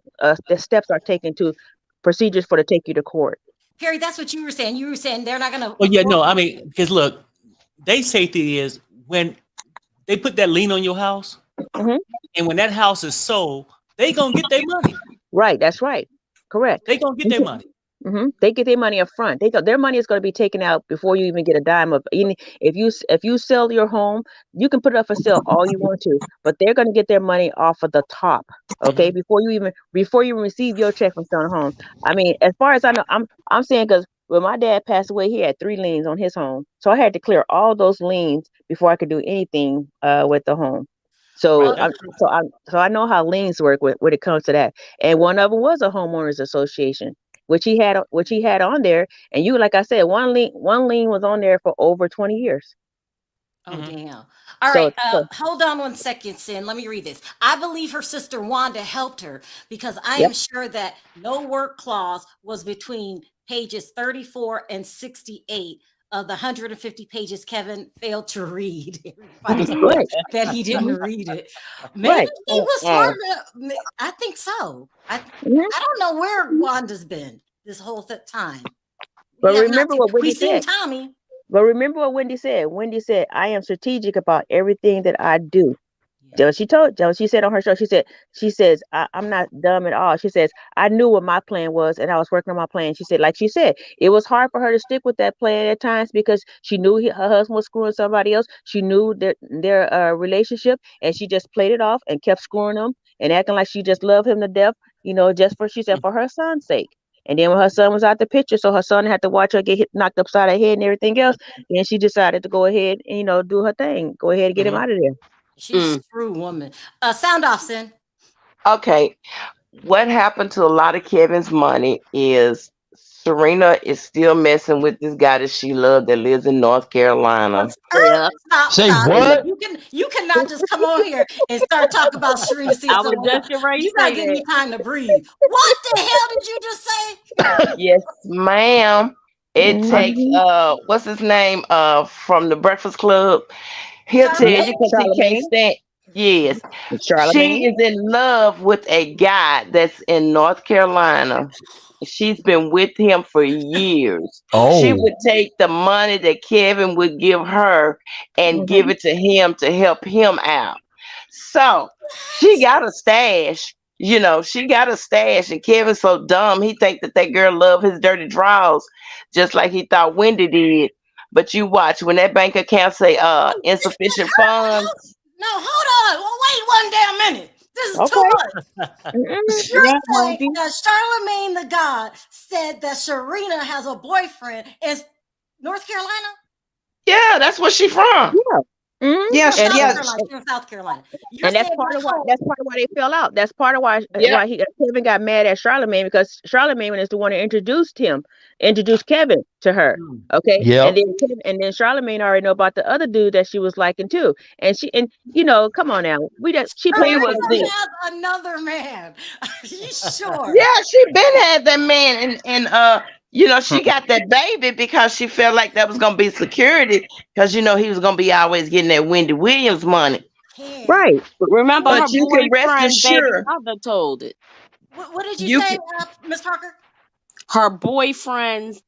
steps are taken to procedures to take you to court. Perry, that's what you were saying. You were saying they're not going to. Well, yeah, no, I mean, because look, their safety is when they put that lien on your house, and when that house is sold, they gonna get their money. Right, that's right. Correct. They gonna get their money. They get their money up front. Their money is going to be taken out before you even get a dime of. If you sell your home, you can put it up for sale all you want to, but they're going to get their money off of the top. Okay, before you receive your check from selling home. I mean, as far as I know, I'm saying because when my dad passed away, he had 3 liens on his home, so I had to clear all those liens before I could do anything with the home. So Right. so I know how liens work when it comes to that. And one of them was a homeowners association, which he had on there. And you, like I said, one lien was on there for over 20 years. Oh, damn. All So- right. so- Hold on one second, Sin. Let me read this. I believe her sister Wanda helped her because I am sure that no work clause was between pages 34 and 68 of the 150 pages Kevin failed to read. Everybody said Right. that he didn't read it. Maybe Right. he was smart enough. I think so. I don't know where Wanda's been this whole time. But We have remember not what seen- Wendy we seen said. Tommy. But remember what Wendy said. Wendy said, "I am strategic about everything that I do." She said on her show, she says, I'm not dumb at all. She says, I knew what my plan was and I was working on my plan. She said, it was hard for her to stick with that plan at times because she knew her husband was screwing somebody else. She knew their relationship, and she just played it off and kept screwing him and acting like she just loved him to death, she said, for her son's sake. And then when her son was out the picture, so her son had to watch her get knocked upside her head and everything else, then she decided to go ahead and, do her thing. Go ahead and get him out of there. She's a true woman. Sound off, Sin. Okay. What happened to a lot of Kevin's money is Sharina is still messing with this guy that she loved that lives in North Carolina. Stop. Say what? You cannot just come on here and start talking about Sharina. I was just ready You to gotta say give me that. time to breathe. What the hell did you just say? Yes, ma'am. It takes what's his name from the Breakfast Club. He'll tell you because he can't stand. Yes, she is in love with a guy that's in North Carolina. She's been with him for years. Oh. She would take the money that Kevin would give her and give it to him to help him out. So she got a stash. She got a stash, and Kevin's so dumb. He think that girl love his dirty draws, just like he thought Wendy did. But you watch when that bank account say insufficient funds. No, hold on. Well, wait one damn minute. This is too much. You're saying that Charlemagne the God said that Sharina has a boyfriend in North Carolina? Yeah, that's where she from. Yeah, South Carolina. And that's part of why they fell out. That's part of why Kevin got mad at Charlemagne, because Charlemagne is the one who introduced Kevin to her. Okay. Yeah. And then Charlemagne already know about the other dude that she was liking too. And come on now. She played with another man. Are you sure? Yeah, she been had that man, and she got that baby because she felt like that was gonna be security, because he was gonna be always getting that Wendy Williams money. Right. But remember, But her you can rest boyfriend's baby assured. mother told it. What did you say, Miss Parker? Her boyfriend's,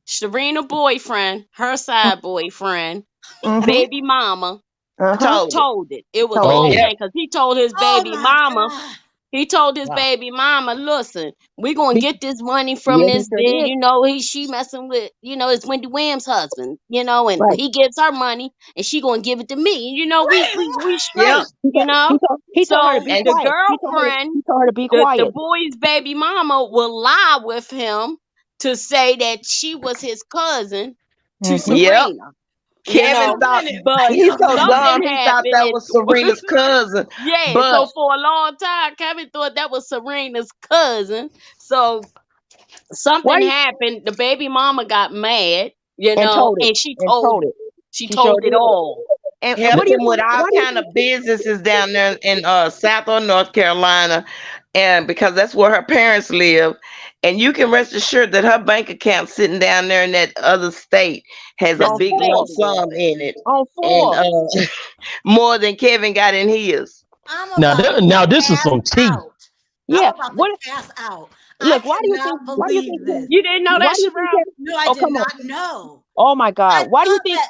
Sharina boyfriend, her side boyfriend, baby mama, told it. It was all because he told his baby mama. God. He told his baby mama, listen, we're gonna get this money from this. She messing with, it's Wendy Williams' husband, and he gives her money and she gonna give it to me. We straight, He so told her to be the quiet. girlfriend, He told her to be the quiet. boy's baby mama will lie with him to say that she was his cousin to Serena. Kevin thought, but he's so dumb. something He thought that happened. was Serena's cousin. Yeah, but so for a long time, Kevin thought that was Serena's cousin. So something happened. The baby mama got mad, and she told it. She told it all. And helped him with all kind of businesses down there in South or North Carolina, and because that's where her parents live. And you can rest assured that her bank account sitting down there in that other state has a big lump sum in it, and more than Kevin got in his. Now this is some tea. Yeah. What pass out? Look, why do you think this? You didn't know that, Sharrell? No, I did not know. Oh my God! Why do you think?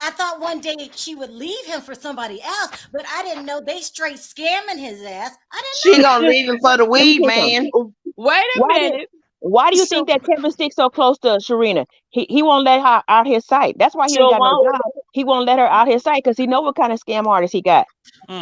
I thought one day she would leave him for somebody else, but I didn't know they straight scamming his ass. I didn't know. She gonna leave him for the weed man. Wait a minute. Why do you think that Kevin sticks so close to Sharina? He won't let her out his sight. That's why he ain't Sure got no won't. job. He won't let her out his sight because he know what kind of scam artist he got.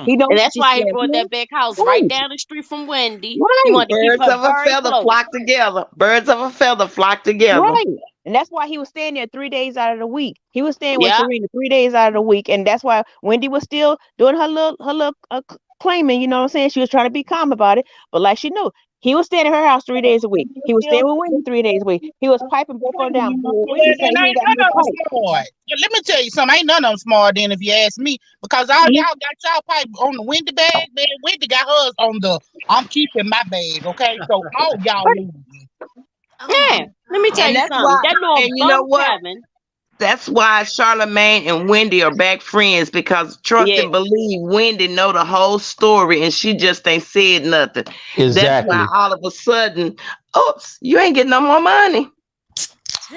He knows And that's she why he scammed brought him. that big house right down the street from Wendy. He Right. wanted to keep Birds her of a very feather close. flock together. Birds of a feather flock together. Right. And that's why he was staying there 3 days out of the week. He was staying with Yeah. Sharina 3 days out of the week. And that's why Wendy was still doing her little claiming, you know what I'm saying? She was trying to be calm about it. But like she knew, he was staying at her house 3 days a week. He was staying with Wendy 3 days a week. He was piping both of them down. Wendy said And he ain't got none no of them pipe. smart. Let me tell you something. Ain't none of them smart then, if you ask me. Because all y'all got y'all pipe on the Wendy bag, man. Wendy got hers on the I'm keeping my bag, okay? So all y'all losing. Yeah. Let me tell And you that's something. why, That little and you know bum what? Kevin. That's why Charlamagne and Wendy are back friends because trust Yeah. and believe Wendy know the whole story and she just ain't said nothing. That's Exactly. why all of a sudden, oops, you ain't getting no more money.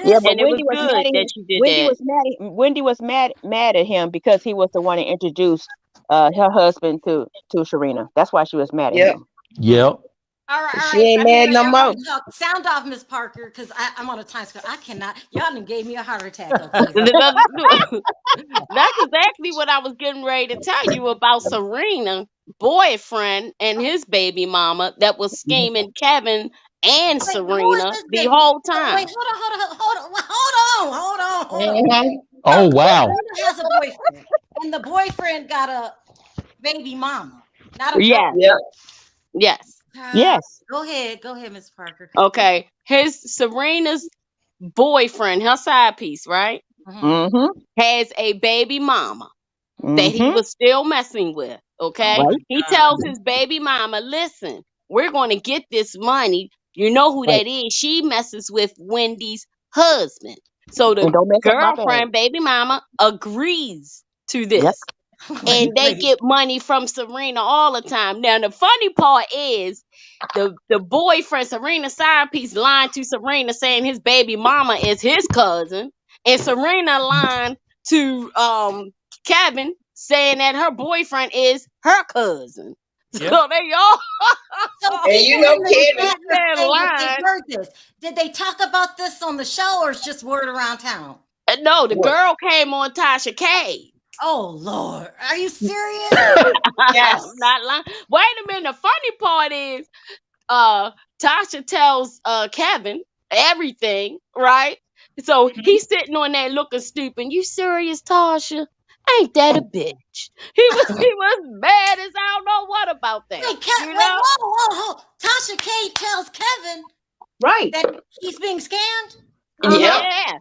Yeah, but And it was Wendy was good mad at him. that you did Wendy that. was Wendy was mad at him because he was the one that introduced her husband to Sharina. That's why she was mad at Yep. him. Yep. All right, all She right. ain't mad no Everybody more. talk. Sound off, Miss Parker, because I'm on a time scale. I cannot. Y'all done gave me a heart attack. Okay. That's exactly what I was getting ready to tell you about Serena boyfriend and his baby mama that was scheming Kevin and Wait, who is Serena this the baby? whole Wait, time. hold on. Mhm. Oh wow. Serena has a boyfriend, and the boyfriend got a baby mama, not a girl. Yes, Yep. yes. Yes. Go ahead, Miss Parker. Okay. His Serena's boyfriend, her side piece, right? Mm-hmm. Has a baby mama that he Mm-hmm. was still messing with. Okay. Right. He tells his baby mama, listen, we're going to get this money. You know who Right. that is. She messes with Wendy's husband. So the And don't mess up my bag. girlfriend, baby mama, agrees to this. Yep. And they get money from Serena all the time. Now the funny part is the boyfriend, Serena's side piece, lying to Serena saying his baby mama is his cousin, and Serena lying to Kevin saying that her boyfriend is her cousin. Yep. So they all So And you people know, in the Kevin, chat are they're saying that lying. they heard this. Did they talk about this on the show, or it's just word around town? No, the What? girl came on Tasha K. Oh Lord, are you serious? Yes. I'm not lying. Wait a minute. The funny part is Tasha tells Kevin everything, right? So he's sitting on there looking stupid. You serious, Tasha? Ain't that a bitch? He was mad as I don't know what about that. Wait, whoa. Tasha K tells Kevin Right. that he's being scammed. Yep. Yeah.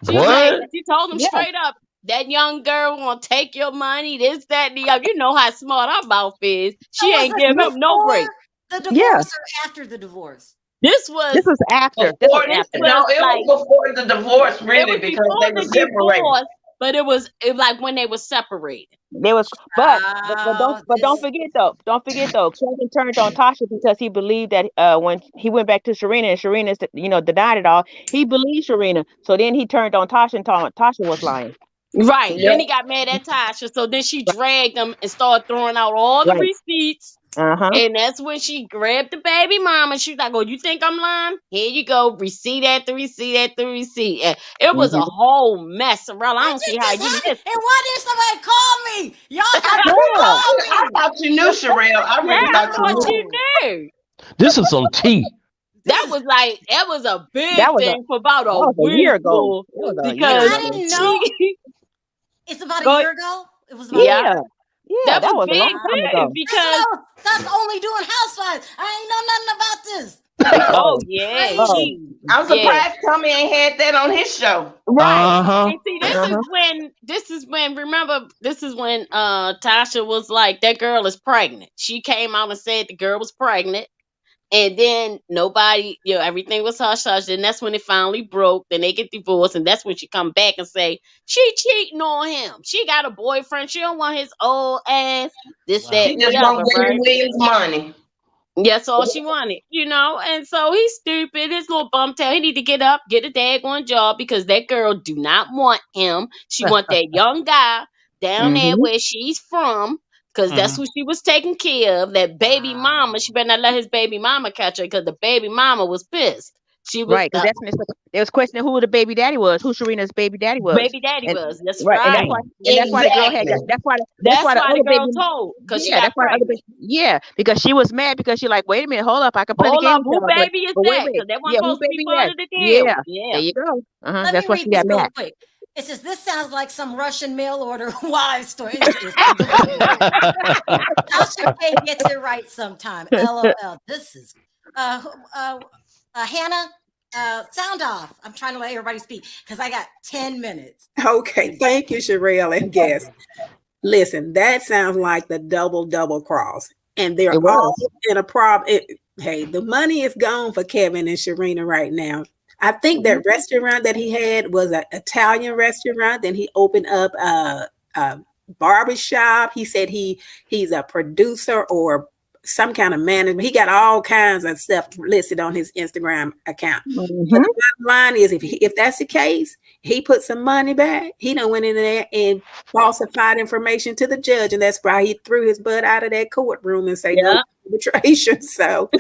What? She told him Yeah. straight up, that young girl gonna take your money, this, that, and the other. You know how smart our mouth is. She So was ain't this giving him no before break. the Yeah. divorce or after the divorce? This was This was after. This Before, was after. no, it like was before the divorce, it really, was because before they were the separated. divorce, but it was like when they were separated. There was, but Oh, don't forget though. Don't forget though. Kevin turned on Tasha because he believed that when he went back to Sharina and Sharina denied it all, he believed Sharina. So then he turned on Tasha and told Tasha was lying. Right. Yep. Then he got mad at Tasha. So then she dragged him and started throwing out all the Right. receipts. Uh-huh. And that's when she grabbed the baby mama. She's like, "Oh, you think I'm lying? Here you go. Receipt after receipt after receipt." And it was a whole mess. Sharrell, I don't see how you missed and why didn't somebody call me? Y'all got to Yeah. call I me. thought you knew, Sharrell. I Yeah, really I thought you thought knew. you knew. This is some tea. That was a big That was thing for about a a year week, ago. boy, That was a year because I ago. didn't know. she It's about a go year ago. It was about a yeah, year. Yeah. that That was was a big long time thing ago. because That's only doing housewives. I ain't know nothing about this. oh yeah, Crazy. she I'm yeah. surprised Tommy ain't had that on his show. Right. Uh-huh. And see, this is when remember this is when Tasha was like, that girl is pregnant. She came out and said the girl was pregnant. And then nobody, everything was hush hush. And that's when it finally broke. Then they get divorced. And that's when she come back and say, she cheating on him. She got a boyfriend. She don't want his old ass. This, that, She and just the want other, Wendy right? Williams money. That's all she wanted, And so he's stupid. His little bum tail. He need to get up, get a daggone job because that girl do not want him. She want that young guy down there where she's from because that's who she was taking care of. That baby mama. She better not let his baby mama catch her because the baby mama was pissed. She was Right, because that's when they was questioning who the baby daddy was, who Sharina's baby daddy was. baby daddy And was. That's right, and right. that's why the girl had Exactly. that's why That's the why other the girl baby told, because she yeah, got that's why the other pregnant. baby because she was mad because she like, wait a minute, hold up, I can play the Hold game up, with who y'all, baby is but wait, that? Because that wasn't yeah, who supposed to be baby part is? of the deal. Yeah, Yeah. there you go. Let That's me why read she this got really mad. quick. It says, this sounds like some Russian mail order wives story. Tasha K gets it right sometime. LOL. This is Hannah. Sound off. I'm trying to let everybody speak because I got 10 minutes. Okay, thank you, Sharrell and guest. Listen, that sounds like the double cross, and they're It all was. in a problem. Hey, the money is gone for Kevin and Sharina right now. I think that restaurant that he had was an Italian restaurant. Then he opened up a barbershop. He said he's a producer or some kind of management. He got all kinds of stuff listed on his Instagram account. But the bottom line is, if that's the case, he put some money back. He done went in there and falsified information to the judge, and that's why he threw his butt out of that courtroom and say no arbitration. So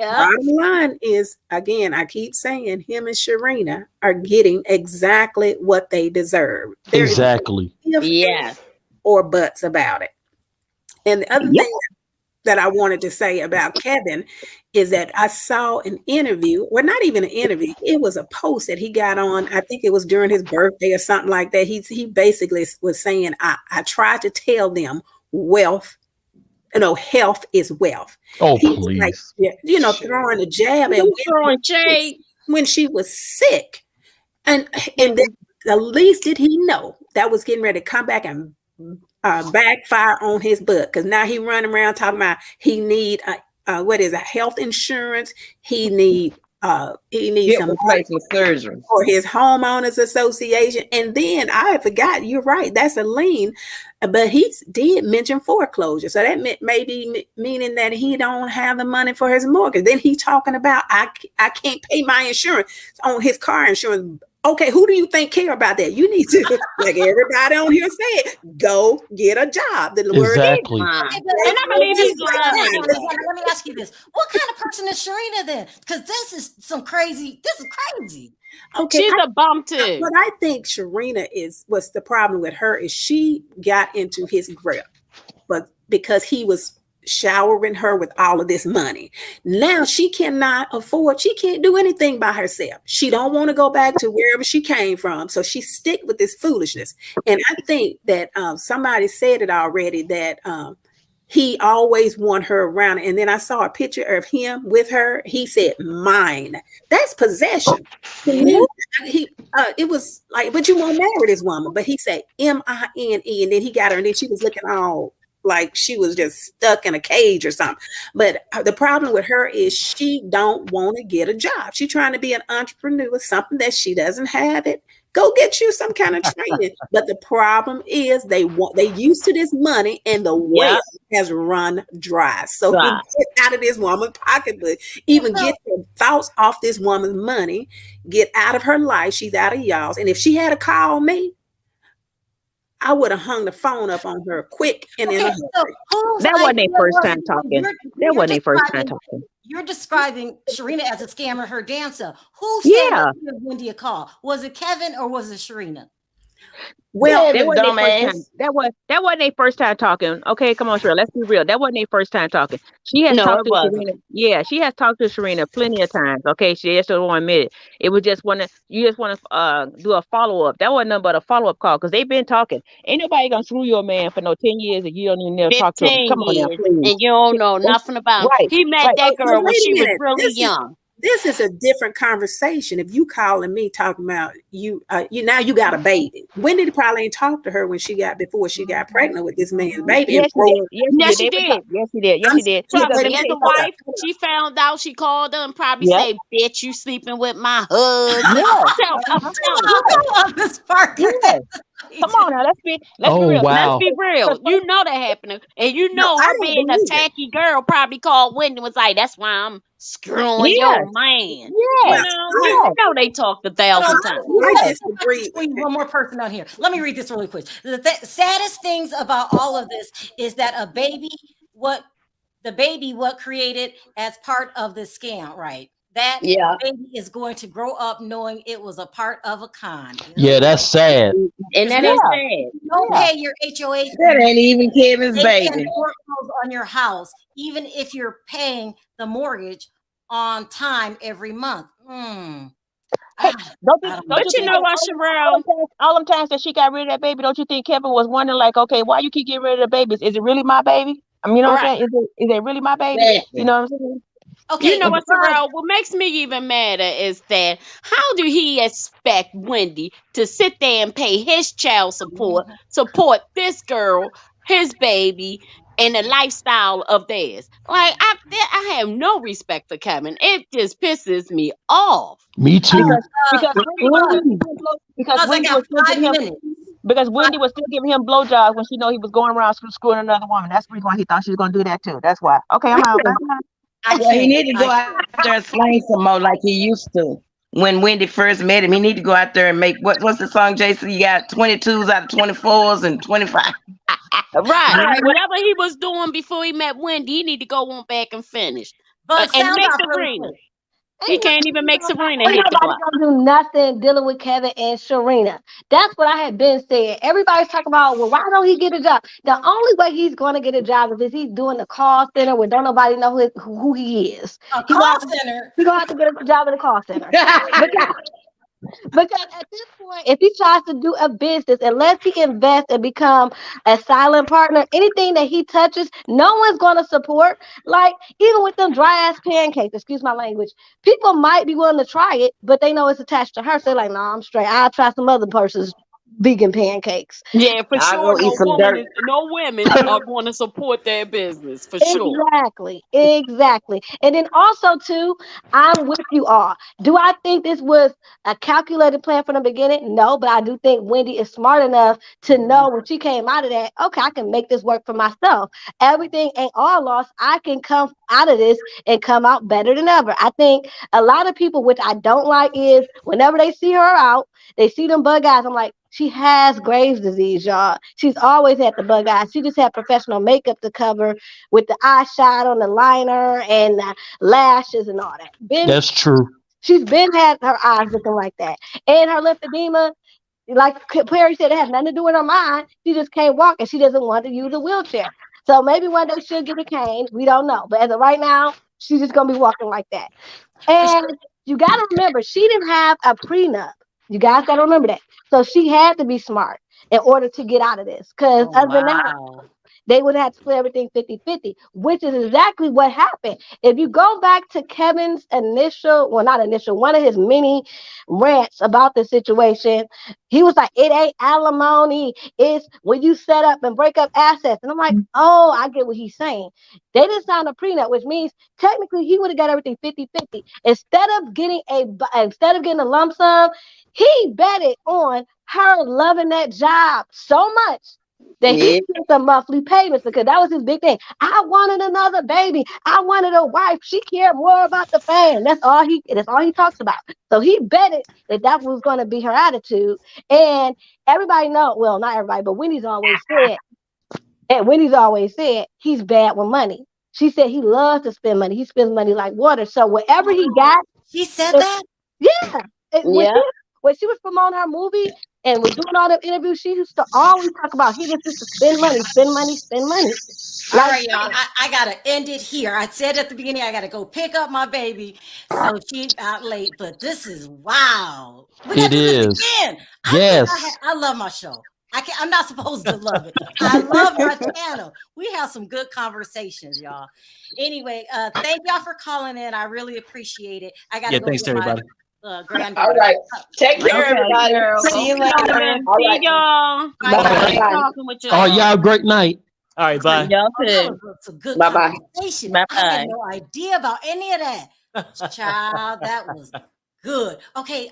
bottom line is, again, I keep saying him and Sharina are getting exactly what they deserve. There is Exactly. no ifs or buts about it. And the other thing that I wanted to say about Kevin is that I saw an interview, well, not even an interview, it was a post that he got on, I think it was during his birthday or something like that. He basically was saying, I tried to tell them health is wealth. Oh, He was please. like, throwing a jab at throwing shade when she was sick. And then the least did he know that was getting ready to come back and backfire on his butt, because now he running around talking about he need health insurance. He need some replacement surgery for his homeowners association. And then I forgot, you're right, that's a lien, but he did mention foreclosure, so that meaning that he don't have the money for his mortgage. Then he talking about I can't pay my insurance on his car insurance. Okay, who do you think care about that? You need to, like everybody on here said, go get a job. The Exactly. and I believe he's lying. Let me ask you this: what kind of person is Sharina then? Because this is crazy. Okay, she's a bum too. But I think Sharina what's the problem with her is she got into his grip, but because he was showering her with all of this money. Now she cannot afford, she can't do anything by herself. She don't want to go back to wherever she came from. So she stick with this foolishness. And I think that somebody said it already, that he always want her around. And then I saw a picture of him with her. He said, mine. That's possession. It was like, but you won't marry this woman. But he said M-I-N-E. And then he got her, and then she was looking all like she was just stuck in a cage or something. But the problem with her is she don't want to get a job. She's trying to be an entrepreneur, something that she doesn't have it. Go get you some kind of training. But the problem is they used to this money, and the well has run dry. So get out of this woman's pocketbook. Even get your thoughts off this woman's money. Get out of her life. She's out of y'all's. And if she had to call me, I would have hung the phone up on her quick and in a hurry. That wasn't their first time talking. That wasn't their first time talking. You're describing Sharina as a scammer, her dancer. Who said give Wendy a call? Was it Kevin or was it Sharina? Well, that wasn't their first time talking. Okay, come on, Sharrell. Let's be real. That wasn't their first time talking. She has talked to Sharina. Yeah, she has talked to Sharina plenty of times. Okay, she just don't want to admit it. It was just you just want to do a follow up. That wasn't nothing but a follow up call, because they've been talking. Ain't nobody gonna screw your man for no 10 years and you don't even never talk to him. Come on now, please. And you don't know nothing about him. Right. He met that girl when she was really young. This is a different conversation. If you calling me talking about you now you got a baby. Wendy probably ain't talked to her before she got pregnant with this man's baby. Yes, she did. Yes, she did. So as a wife, she found out. She called her and probably say, "Bitch, you sleeping with my husband." I love this part. Yes. Come on now, let's be real. Wow. Let's be real. You know that happening, and you know her being a tacky girl probably called Wendy and was like, "That's why I'm screwing your man." Yes. You know they talked 1,000 times. I disagree. One more person on here. Let me read this really quick. The saddest things about all of this is that the baby created as part of the scam, right? that Yeah. baby is going to grow up knowing it was a part of a con. Yeah, that's sad. And that Yeah. is sad. Don't pay your HOA. That ain't even Kevin's They can baby. foreclose on your house, even if you're paying the mortgage on time every month. Hey, don't you But you think know that what, Sharrell? all them times that she got rid of that baby, don't you think Kevin was wondering, like, okay, why you keep getting rid of the babies? Is it really my baby? I mean, you know what I'm Right. saying? Is it really my baby? Exactly. You know what I'm saying? Okay, You know what, Sharrell? What makes me even madder is that how do he expect Wendy to sit there and pay his child support this girl, his baby, and the lifestyle of theirs? Like, I have no respect for Kevin. It just pisses me off. Me too. Because Wendy was still giving him Wendy was still giving him blowjobs when she know he was going around screwing another woman. That's the reason why he thought she was gonna do that too. That's why. Okay, I'm out. Well, he need to go out there and slang some more like he used to. When Wendy first met him, he need to go out there and make what's the song, Jason? You got 22s out of 24s and 25. Right. Whatever he was doing before he met Wendy, he need to go on back and finish. But And sound make off really Serena. quick. He can't even make Serena Ain't hit the nobody block. gonna do nothing dealing with Kevin and Sharina. That's what I had been saying. Everybody's talking about, well, why don't he get a job? The only way he's going to get a job is if he's doing the call center where don't nobody know who he is. A call center. He's gonna have to get a job in the call center. Because at this point, if he tries to do a business, unless he invests and become a silent partner, anything that he touches, no one's going to support. Like, even with them dry ass pancakes, excuse my language, people might be willing to try it, but they know it's attached to her. So they're like, no, I'm straight. I'll try some other person's vegan pancakes. Yeah, for I'll sure. go eat some dirt. No women are going to support their business for sure. Exactly. And then also too, I'm with you all. Do I think this was a calculated plan from the beginning? No, but I do think Wendy is smart enough to know when she came out of that, okay, I can make this work for myself. Everything ain't all lost. I can come out of this and come out better than ever. I think a lot of people, which I don't like, is whenever they see her out, they see them bug eyes. I'm like, she has Graves' disease, y'all. She's always had the bug eyes. She just had professional makeup to cover with the eyeshadow and the liner and the lashes and all that. That's true. She's been had her eyes looking like that. And her lymphedema, like Perry said, it has nothing to do with her mind. She just can't walk and she doesn't want to use a wheelchair. So maybe one day she'll get a cane. We don't know. But as of right now, she's just going to be walking like that. And you got to remember, she didn't have a prenup. You guys got to remember that. So she had to be smart in order to get out of this. Because other than that, they would have to split everything 50-50, which is exactly what happened. If you go back to Kevin's one of his many rants about the situation, he was like, it ain't alimony. It's when you set up and break up assets. And I'm like, oh, I get what he's saying. They didn't sign a prenup, which means technically he would have got everything 50-50. Instead of getting a lump sum, he betted on her loving that job so much that he took the monthly payments, because that was his big thing. I wanted another baby. I wanted a wife. She cared more about the fame. That's all he talks about. So he betted that was going to be her attitude. And everybody know, well, not everybody, but Wendy's always said he's bad with money. She said he loves to spend money. He spends money like water. So whatever he got, she said that. Yeah. When she was promoting her movie and was doing all the interviews, she used to always talk about he just used to spend money. All right, y'all. I gotta end it here. I said at the beginning, I gotta go pick up my baby, so she's out late. But this is wow. We gotta do this again. I love my show. I'm not supposed to love it. I love our channel. We have some good conversations, y'all. Anyway, thank y'all for calling in. I really appreciate it. I gotta go. Thanks to everybody. Granddaughter. All right. Take care, everybody. See you later. See y'all. Bye. Oh, y'all have a great night. All right, bye. Y'all too. It's a good conversation. Bye-bye. I had no idea about any of that. Child, that was good. Okay,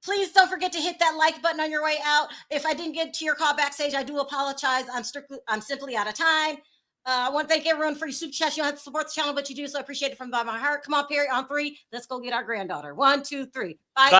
please don't forget to hit that like button on your way out. If I didn't get to your call backstage, I do apologize. I'm simply out of time. I want to thank everyone for your super chats. You don't have to support the channel, but you do, so I appreciate it from the bottom of my heart. Come on, Perry, on 3. Let's go get our granddaughter. 1, 2, 3. Bye.